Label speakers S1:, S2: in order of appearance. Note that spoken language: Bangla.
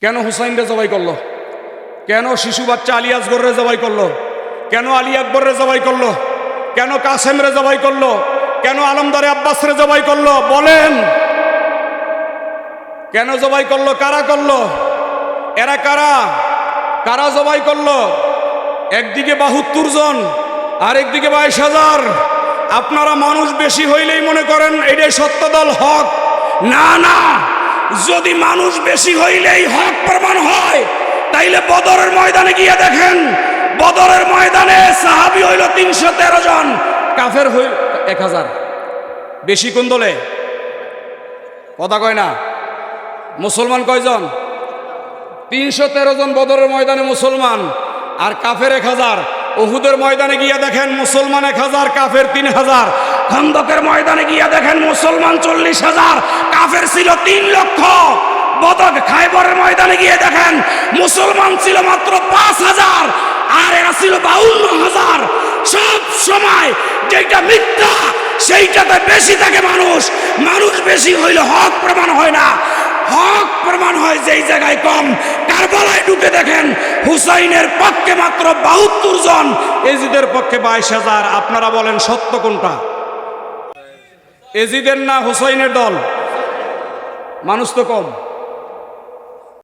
S1: কেন হুসাইনরে জবাই করলো? কেন শিশু বাচ্চা আলী আসগররে জবাই করলো? কেন আলী আকবররে জবাই করলো? কেন কাসেমরে জবাই করলো? কেন আলমদারে আব্বাসরে জবাই করলো? বলেন কেন জবাই করলো? কারা করলো? এরা কারা? কারা জবাই করলো? একদিকে 72 জন আর একদিকে 22,000। আপনারা মানুষ বেশি হইলেই মনে করেন এটাই সত্য দল হক। না না, যদি মানুষ বেশি হইলেই হক প্রমাণ হয় তাইলে বদরের ময়দানে গিয়ে দেখেন, বদরের ময়দানে সাহাবী হইল 313 জন, কাফের হইল 1000। বেশি কোন দলে? কথা কয় না। মুসলমান কয়জন? 313 জন বদরের ময়দানে মুসলমান, আর কাফের 1000। উহুদের ময়দানে গিয়ে দেখেন মুসলমান 1000, কাফের 3000। খন্দকের ময়দানে গিয়ে দেখেন মুসলমান 40,000, কাফের ছিল 3 লক্ষ। বদর খায়বরের ময়দানে গিয়ে দেখেন মুসলমান ছিল মাত্র 5,000 আর এরা ছিল 52,000। সব সময় যেটা মিথ্যা সেইটাতে বেশি থাকে মানুষ। মানুষ বেশি হইলে হক প্রমাণ হয় না, হক প্রমাণ হয় যেই জায়গায় কম। কারবালায় ঢুকে দেখেন হুসাইনের পক্ষে মাত্র 72 জন, এজিদের পক্ষে 22,000। আপনারা বলেন সত্য কোনটা? এজিদের না হুসাইনের দল? মানুষ তো কম।